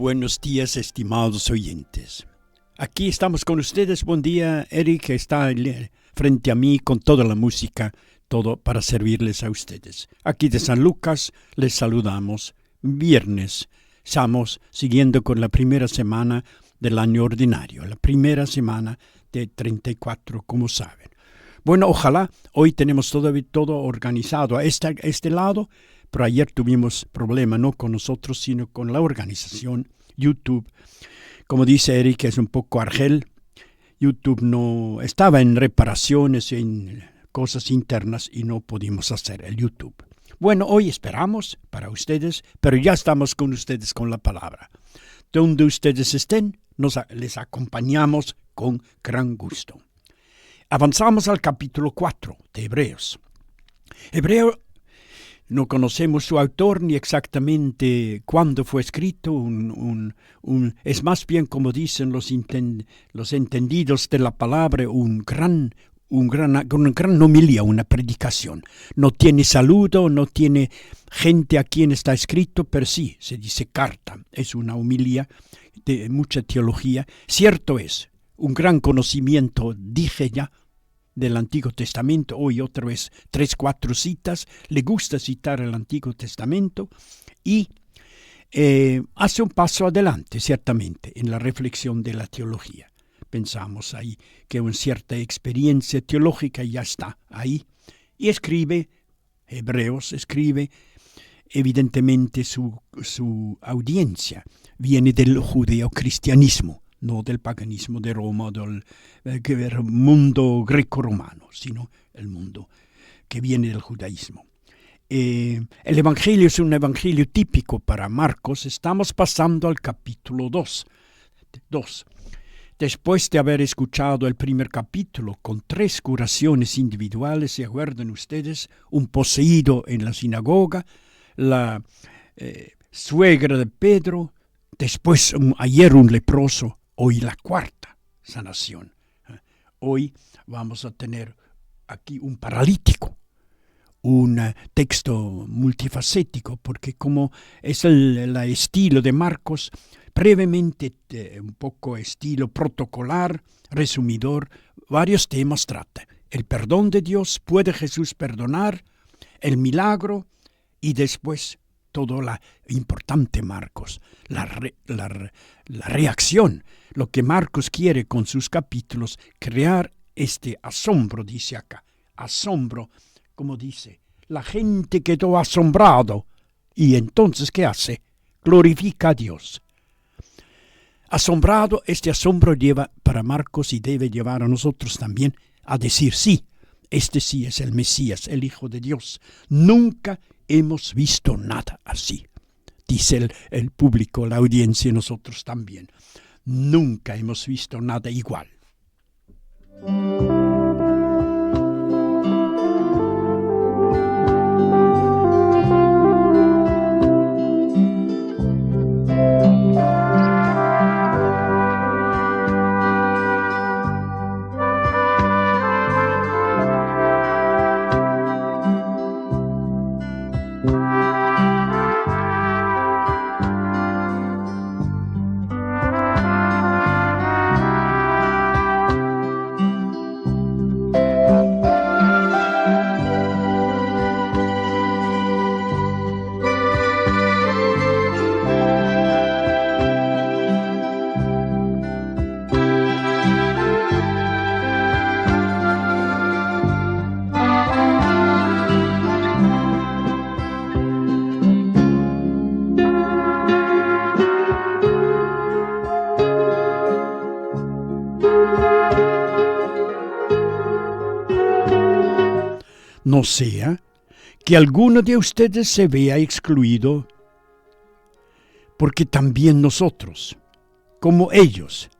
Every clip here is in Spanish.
buenos días, estimados oyentes. Aquí estamos con ustedes. Buen día, Eric, que está frente a mí con toda la música, todo para servirles a ustedes. Aquí de San Lucas les saludamos. Viernes, estamos siguiendo con la primera semana del año ordinario, la primera semana de 34, como saben. Bueno, ojalá hoy tenemos todo organizado a este lado, pero ayer tuvimos problema no con nosotros, sino con la organización YouTube. Como dice Eric, es un poco argel. YouTube no estaba en reparaciones, en cosas internas y no pudimos hacer el YouTube. Bueno, hoy esperamos para ustedes, pero ya estamos con ustedes con la palabra. Donde ustedes estén, les acompañamos con gran gusto. Avanzamos al capítulo 4 de Hebreos. Hebreo, no conocemos su autor ni exactamente cuándo fue escrito. Es más bien, como dicen los entendidos de la palabra, una gran homilía, una predicación. No tiene saludo, no tiene gente a quien está escrito, pero sí, se dice carta. Es una homilía de mucha teología. Cierto es, un gran conocimiento, dije ya, del Antiguo Testamento. Hoy otra vez 3-4 citas. Le gusta citar el Antiguo Testamento y hace un paso adelante, ciertamente, en la reflexión de la teología. Pensamos ahí que una cierta experiencia teológica ya está ahí. Y escribe, Hebreos escribe, evidentemente su audiencia viene del judeocristianismo, no del paganismo de Roma, del mundo greco-romano, sino el mundo que viene del judaísmo. El Evangelio es un evangelio típico para Marcos. Estamos pasando al capítulo 2. Después de haber escuchado el primer capítulo con 3 curaciones individuales, ¿se acuerdan ustedes? Un poseído en la sinagoga, la suegra de Pedro, después ayer un leproso, hoy la 4ª sanación. Hoy vamos a tener aquí un paralítico, un texto multifacético, porque como es el estilo de Marcos, brevemente, un poco estilo protocolar, resumidor, varios temas trata. El perdón de Dios, ¿puede Jesús perdonar? El milagro y después todo la importante Marcos, la reacción. Lo que Marcos quiere con sus capítulos, crear este asombro, dice acá. Asombro, como dice, la gente quedó asombrado. Y entonces, ¿qué hace? Glorifica a Dios. Asombrado, este asombro lleva para Marcos y debe llevar a nosotros también a decir sí. Este sí es el Mesías, el Hijo de Dios. Nunca hemos visto nada así. Dice el público, la audiencia y nosotros también. Nunca hemos visto nada igual. No sea que alguno de ustedes se vea excluido, porque también nosotros, como ellos,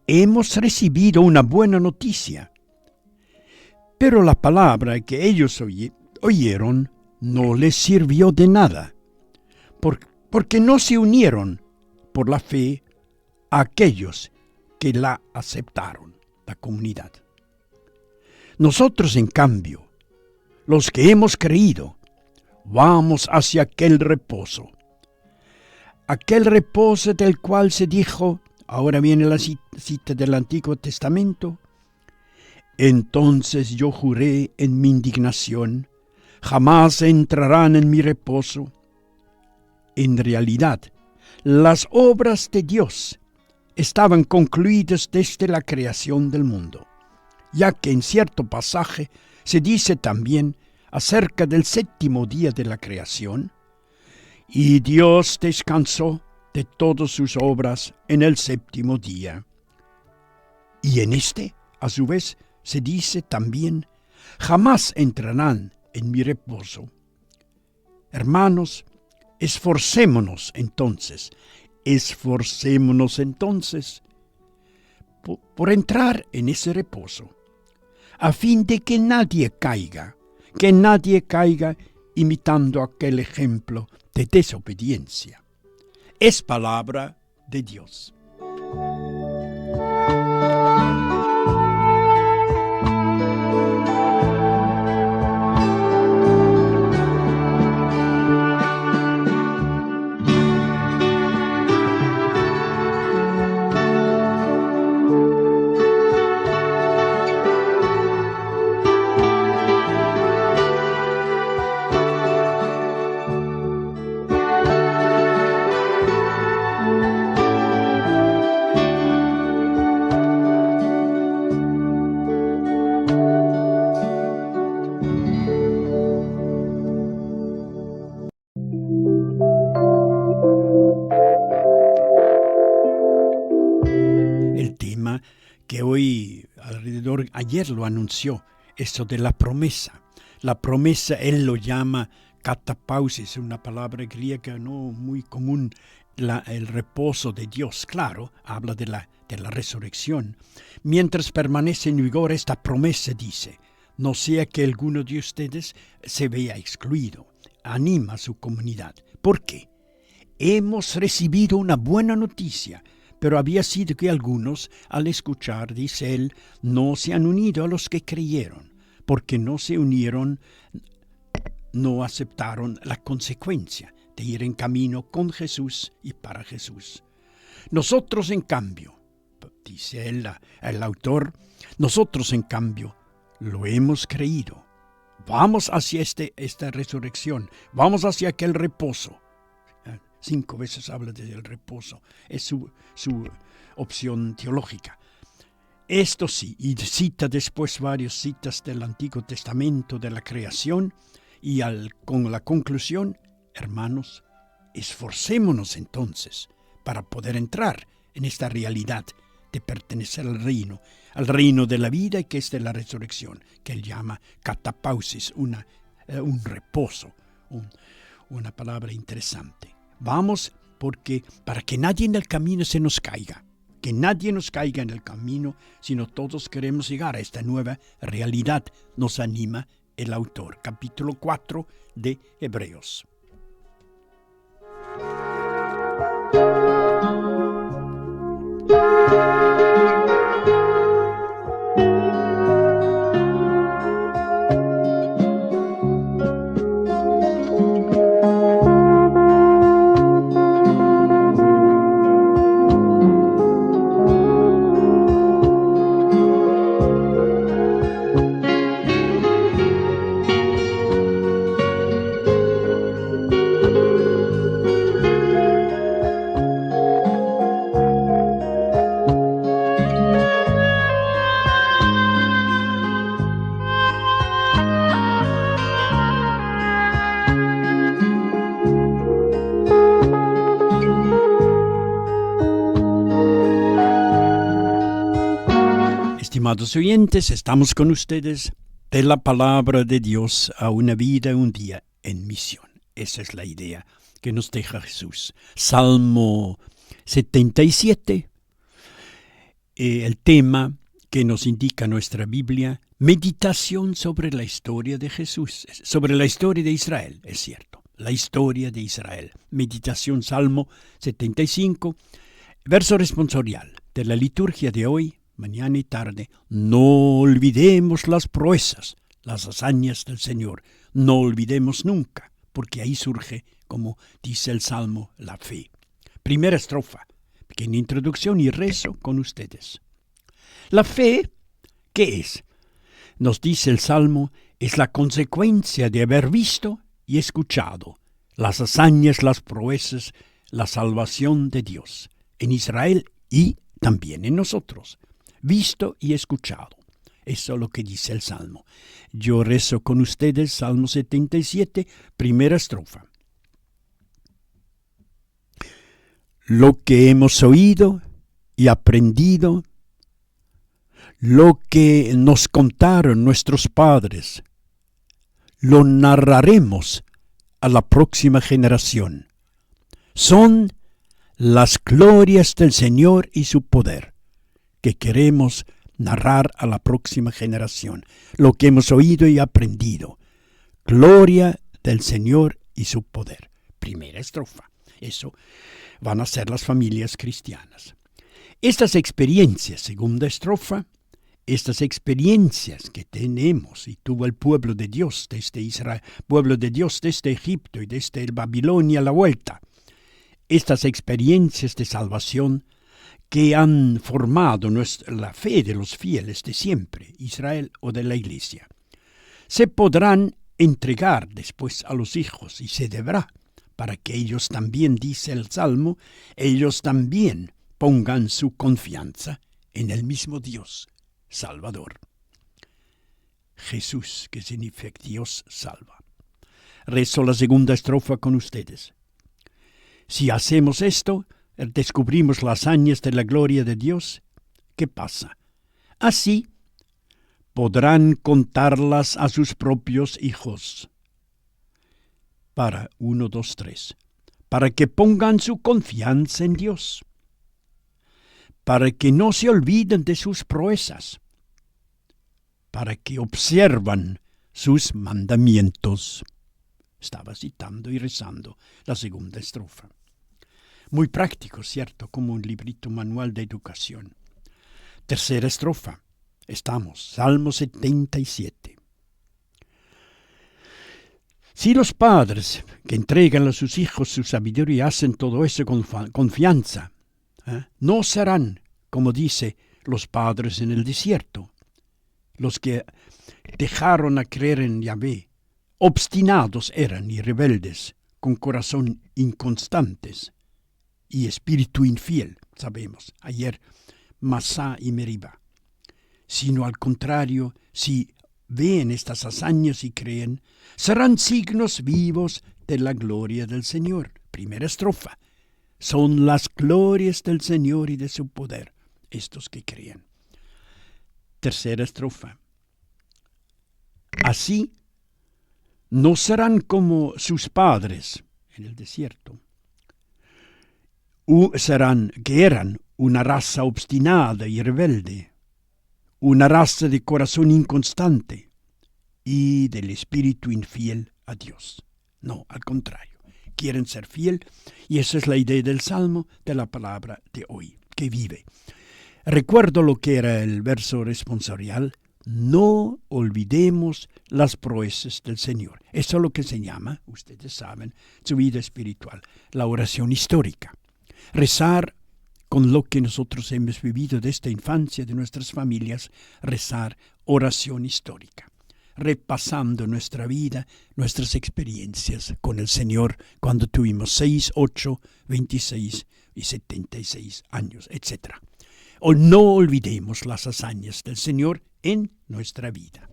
hemos recibido una buena noticia. Pero la palabra que ellos oyeron no les sirvió de nada, porque no se unieron por la fe a aquellos que la aceptaron, la comunidad. Nosotros, en cambio, los que hemos creído, vamos hacia aquel reposo, aquel reposo del cual se dijo, ahora viene la cita del Antiguo Testamento, entonces yo juré en mi indignación, jamás entrarán en mi reposo. En realidad, las obras de Dios estaban concluidas desde la creación del mundo, ya que en cierto pasaje se dice también acerca del séptimo día de la creación, y Dios descansó de todas sus obras en el séptimo día. Y en este, a su vez, se dice también, jamás entrarán en mi reposo. Hermanos, esforcémonos entonces por entrar en ese reposo, a fin de que nadie caiga imitando aquel ejemplo de desobediencia. Es palabra de Dios. El tema que hoy ayer lo anunció, eso de la promesa. La promesa él lo llama katapausis, una palabra griega no muy común, el reposo de Dios. Claro, habla de la resurrección. Mientras permanece en vigor esta promesa, dice, no sea que alguno de ustedes se vea excluido. Anima a su comunidad. ¿Por qué? Hemos recibido una buena noticia, pero había sido que algunos, al escuchar, dice él, no se han unido a los que creyeron, porque no se unieron, no aceptaron la consecuencia de ir en camino con Jesús y para Jesús. Nosotros, en cambio, dice él, el autor, nosotros, en cambio, lo hemos creído. Vamos hacia esta resurrección, vamos hacia aquel reposo. 5 veces habla del reposo, es su opción teológica. Esto sí, y cita después varias citas del Antiguo Testamento de la creación, y con la conclusión, hermanos, esforcémonos entonces para poder entrar en esta realidad de pertenecer al reino de la vida, que es de la resurrección, que él llama katapausis, un reposo, una palabra interesante. Vamos para que nadie en el camino se nos caiga, que nadie nos caiga en el camino, sino todos queremos llegar a esta nueva realidad, nos anima el autor. Capítulo 4 de Hebreos. Estimados oyentes, estamos con ustedes de la palabra de Dios a una vida, un día en misión. Esa es la idea que nos deja Jesús. Salmo 77, el tema que nos indica nuestra Biblia, meditación sobre la historia de Jesús, sobre la historia de Israel, es cierto, la historia de Israel. Meditación, Salmo 75, verso responsorial de la liturgia de hoy, mañana y tarde. No olvidemos las proezas, las hazañas del Señor. No olvidemos nunca, porque ahí surge, como dice el Salmo, la fe. Primera estrofa, pequeña introducción y rezo con ustedes. La fe, ¿qué es? Nos dice el Salmo, es la consecuencia de haber visto y escuchado las hazañas, las proezas, la salvación de Dios en Israel y también en nosotros. Visto y escuchado. Eso es lo que dice el Salmo. Yo rezo con ustedes Salmo 77, primera estrofa. Lo que hemos oído y aprendido, lo que nos contaron nuestros padres, lo narraremos a la próxima generación. Son las glorias del Señor y su poder que queremos narrar a la próxima generación. Lo que hemos oído y aprendido. Gloria del Señor y su poder. Primera estrofa. Eso van a ser las familias cristianas. Estas experiencias, segunda estrofa, estas experiencias que tenemos y tuvo el pueblo de Dios desde Israel, pueblo de Dios desde Egipto y desde Babilonia a la vuelta, estas experiencias de salvación que han formado la fe de los fieles de siempre, Israel o de la Iglesia, se podrán entregar después a los hijos y se deberá, para que ellos también, dice el Salmo, ellos también pongan su confianza en el mismo Dios Salvador. Jesús, que significa Dios salva. Rezo la segunda estrofa con ustedes. Si hacemos esto, descubrimos las hazañas de la gloria de Dios. ¿Qué pasa? Así podrán contarlas a sus propios hijos. Para 1, 2, 3. Para que pongan su confianza en Dios. Para que no se olviden de sus proezas. Para que observan sus mandamientos. Estaba citando y rezando la segunda estrofa. Muy práctico, ¿cierto? Como un librito manual de educación. Tercera estrofa. Estamos, Salmo 77. Si los padres que entregan a sus hijos su sabiduría hacen todo eso con confianza, no serán, como dice, los padres en el desierto, los que dejaron a creer en Yahvé, obstinados eran y rebeldes, con corazón inconstantes y espíritu infiel, sabemos, ayer Masá y Meriba. Sino al contrario, si ven estas hazañas y creen, serán signos vivos de la gloria del Señor. Primera estrofa. Son las glorias del Señor y de su poder, estos que creen. Tercera estrofa. Así no serán como sus padres en el desierto. Que eran una raza obstinada y rebelde, una raza de corazón inconstante y del espíritu infiel a Dios. No, al contrario, quieren ser fiel y esa es la idea del Salmo, de la palabra de hoy, que vive. Recuerdo lo que era el verso responsorial, no olvidemos las proezas del Señor. Eso es lo que se llama, ustedes saben, su vida espiritual, la oración histórica. Rezar con lo que nosotros hemos vivido desde la infancia de nuestras familias, rezar oración histórica, repasando nuestra vida, nuestras experiencias con el Señor cuando tuvimos 6, 8, 26 y 76 años, etc. O no olvidemos las hazañas del Señor en nuestra vida.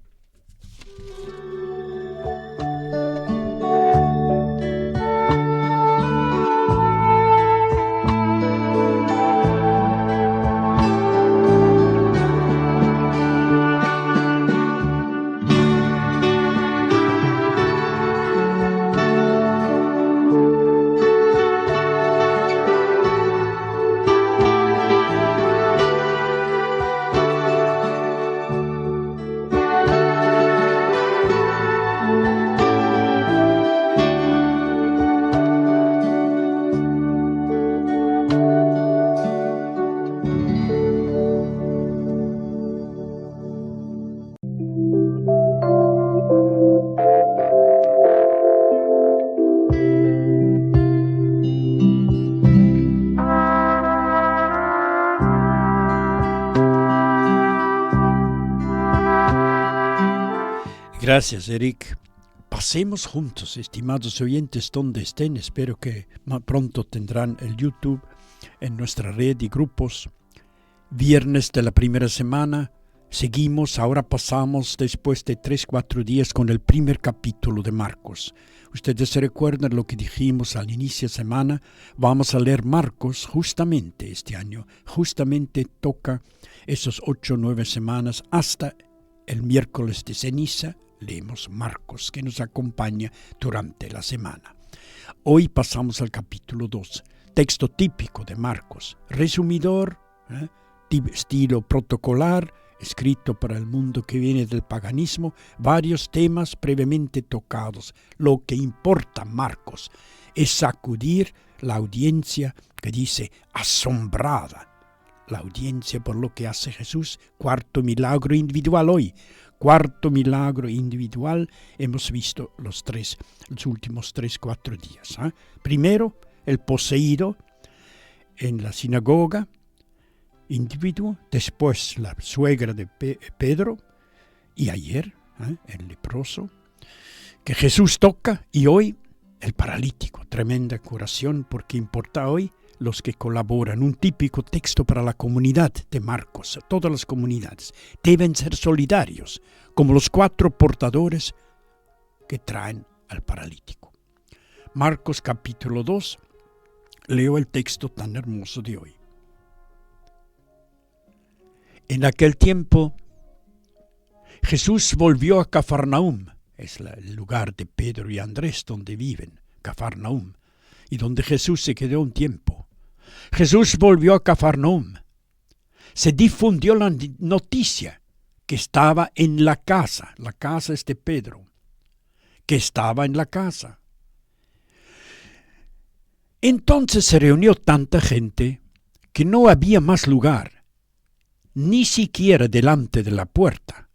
Gracias, Eric. Pasemos juntos, estimados oyentes, donde estén. Espero que pronto tendrán el YouTube en nuestra red y grupos. Viernes de la primera semana. Seguimos, ahora pasamos después de 3-4 días con el primer capítulo de Marcos. Ustedes se recuerdan lo que dijimos al inicio de semana. Vamos a leer Marcos justamente este año. Justamente toca esos 8 o 9 semanas hasta el miércoles de ceniza. Leemos Marcos, que nos acompaña durante la semana. Hoy pasamos al capítulo 2, texto típico de Marcos, resumidor, estilo protocolar, escrito para el mundo que viene del paganismo, varios temas previamente tocados. Lo que importa, Marcos, es sacudir la audiencia que dice asombrada. La audiencia por lo que hace Jesús. Cuarto milagro individual hoy. Cuarto milagro individual hemos visto los últimos 3-4 días. Primero, el poseído en la sinagoga, individuo. Después, la suegra de Pedro. Y ayer, el leproso, que Jesús toca. Y hoy, el paralítico. Tremenda curación, porque importa hoy los que colaboran. Un típico texto para la comunidad de Marcos. Todas las comunidades deben ser solidarios, como los 4 portadores que traen al paralítico. Marcos capítulo 2. Leo el texto tan hermoso de hoy. En aquel tiempo, Jesús volvió a Cafarnaúm. Es el lugar de Pedro y Andrés donde viven, Cafarnaúm, y donde Jesús se quedó un tiempo. Jesús volvió a Cafarnaúm. Se difundió la noticia que estaba en la casa es de Pedro, que estaba en la casa. Entonces se reunió tanta gente que no había más lugar, ni siquiera delante de la puerta.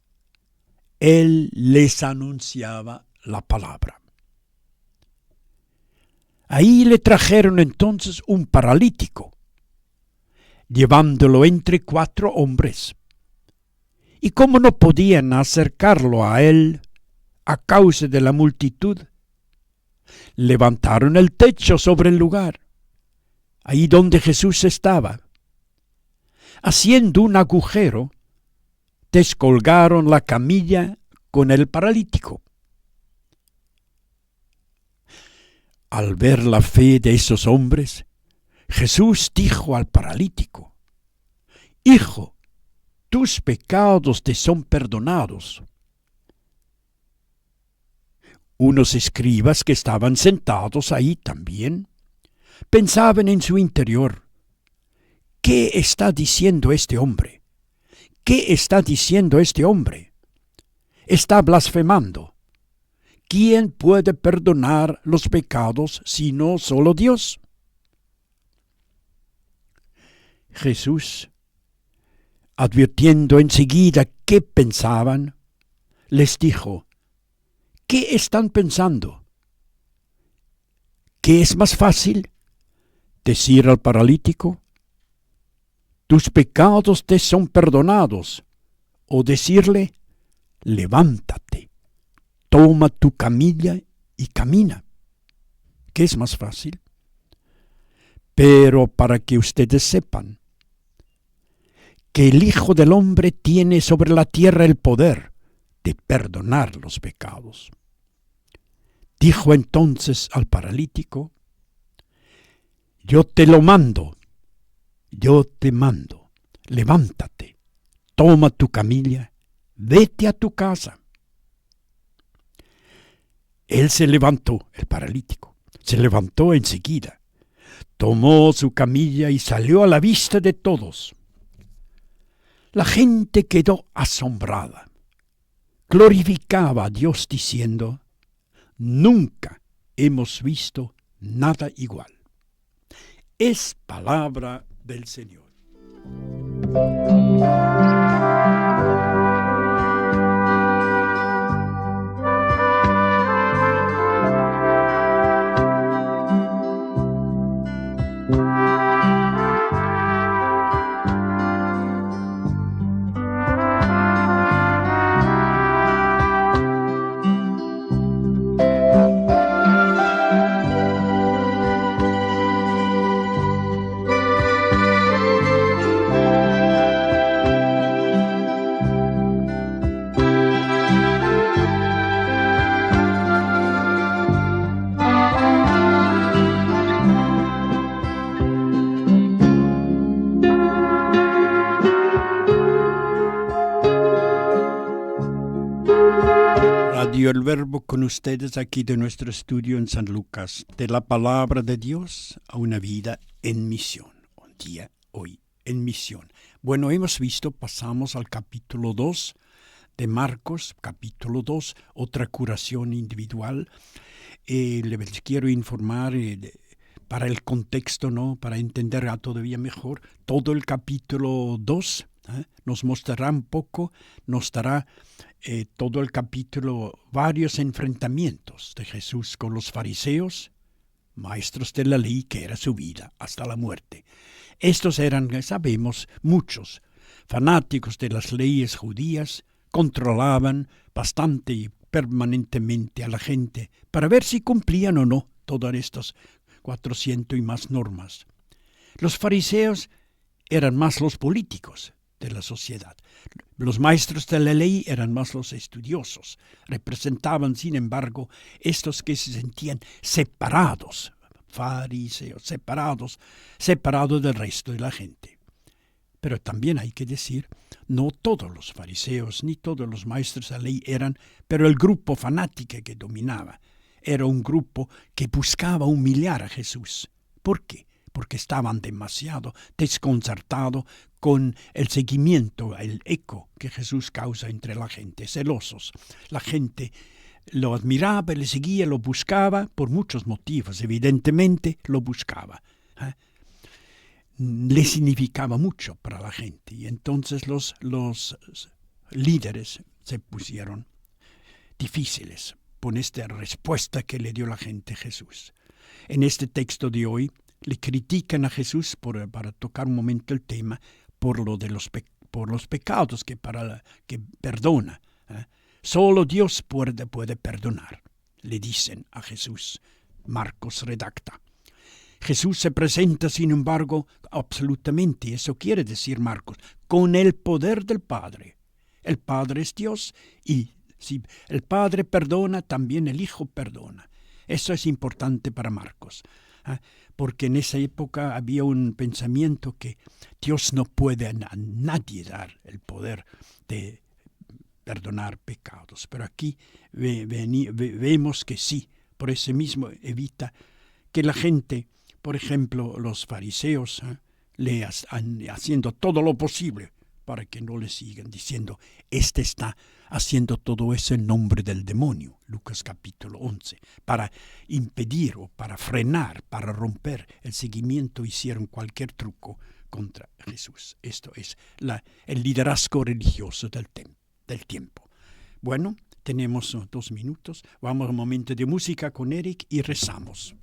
Él les anunciaba la palabra. Ahí le trajeron entonces un paralítico, llevándolo entre 4 hombres. Y como no podían acercarlo a él a causa de la multitud, levantaron el techo sobre el lugar, ahí donde Jesús estaba. Haciendo un agujero, descolgaron la camilla con el paralítico. Al ver la fe de esos hombres, Jesús dijo al paralítico: Hijo, tus pecados te son perdonados. Unos escribas que estaban sentados ahí también pensaban en su interior: ¿qué está diciendo este hombre? ¿Qué está diciendo este hombre? Está blasfemando. ¿Quién puede perdonar los pecados sino solo Dios? Jesús, advirtiendo enseguida qué pensaban, les dijo: ¿qué están pensando? ¿Qué es más fácil? ¿Decir al paralítico: tus pecados te son perdonados? ¿O decirle: levántate, toma tu camilla y camina? ¿Qué es más fácil? Pero para que ustedes sepan que el Hijo del Hombre tiene sobre la tierra el poder de perdonar los pecados. Dijo entonces al paralítico: yo te mando, levántate, toma tu camilla, vete a tu casa. Él se levantó, el paralítico, se levantó enseguida, tomó su camilla y salió a la vista de todos. La gente quedó asombrada. Glorificaba a Dios diciendo: nunca hemos visto nada igual. Es palabra del Señor. Radio El Verbo con ustedes aquí de nuestro estudio en San Lucas, de la palabra de Dios a una vida en misión. Un día hoy en misión. Bueno, hemos visto, pasamos al capítulo 2 de Marcos, capítulo 2, otra curación individual. Les quiero informar para el contexto, ¿no? Para entender todavía mejor, todo el capítulo 2 nos mostrará un poco, nos dará todo el capítulo varios enfrentamientos de Jesús con los fariseos, maestros de la ley, que era su vida hasta la muerte. Estos eran, sabemos, muchos fanáticos de las leyes judías, controlaban bastante y permanentemente a la gente para ver si cumplían o no todas estas 400 y más normas. Los fariseos eran más los políticos de la sociedad. Los maestros de la ley eran más los estudiosos. Representaban, sin embargo, estos que se sentían separados, fariseos, separados del resto de la gente. Pero también hay que decir, no todos los fariseos ni todos los maestros de la ley eran, pero el grupo fanático que dominaba era un grupo que buscaba humillar a Jesús. ¿Por qué? Porque estaban demasiado desconcertados con el seguimiento, el eco que Jesús causa entre la gente, celosos. La gente lo admiraba, le seguía, lo buscaba, por muchos motivos, evidentemente lo buscaba. Le significaba mucho para la gente, y entonces los líderes se pusieron difíciles con esta respuesta que le dio la gente a Jesús. En este texto de hoy le critican a Jesús, para tocar un momento el tema, por los pecados que perdona. Solo Dios puede perdonar, le dicen a Jesús. Marcos redacta. Jesús se presenta, sin embargo, absolutamente, eso quiere decir Marcos, con el poder del Padre. El Padre es Dios y si el Padre perdona, también el Hijo perdona. Eso es importante para Marcos, porque en esa época había un pensamiento que Dios no puede a nadie dar el poder de perdonar pecados. Pero aquí vemos que sí, por eso mismo evita que la gente, por ejemplo, los fariseos, le haciendo todo lo posible para que no le sigan diciendo, este está haciendo todo eso en nombre del demonio, Lucas capítulo 11, para impedir o para frenar, para romper el seguimiento, hicieron cualquier truco contra Jesús. Esto es el liderazgo religioso del tiempo. Bueno, tenemos 2 minutos, vamos a un momento de música con Eric y rezamos.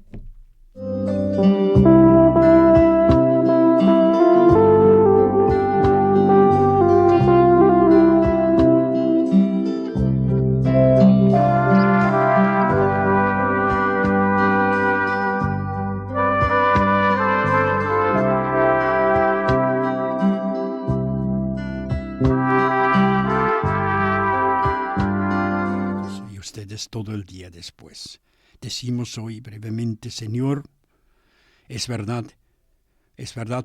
Todo el día después. Decimos hoy brevemente, Señor, es verdad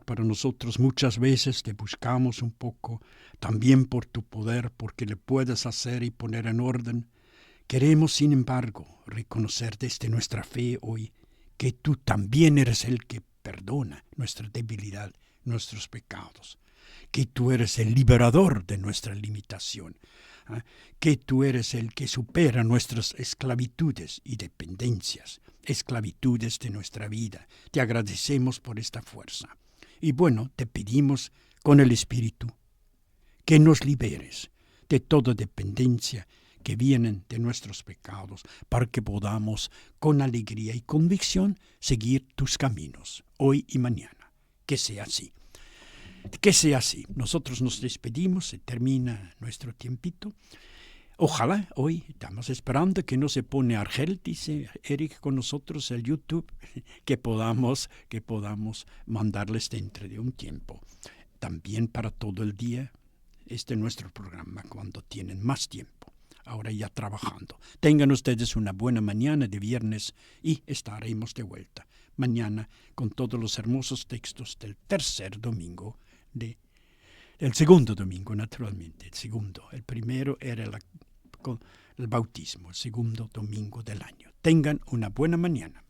para nosotros muchas veces te buscamos un poco, también por tu poder, porque le puedes hacer y poner en orden. Queremos, sin embargo, reconocer desde nuestra fe hoy que tú también eres el que perdona nuestra debilidad, nuestros pecados, que tú eres el liberador de nuestra limitación, que tú eres el que supera nuestras esclavitudes y dependencias, esclavitudes de nuestra vida. Te agradecemos por esta fuerza. Y bueno, te pedimos con el Espíritu que nos liberes de toda dependencia que vienen de nuestros pecados, para que podamos con alegría y convicción seguir tus caminos, hoy y mañana. Que sea así. Que sea así. Nosotros nos despedimos, se termina nuestro tiempito. Ojalá hoy estamos esperando que no se pone Argel, dice Eric, con nosotros el YouTube, que podamos mandarles dentro de un tiempo. También para todo el día, este es nuestro programa cuando tienen más tiempo. Ahora ya trabajando. Tengan ustedes una buena mañana de viernes y estaremos de vuelta mañana con todos los hermosos textos del tercer domingo del segundo domingo, naturalmente. El primero era la con el bautismo, segundo domingo del año. Tengan una buena mañana.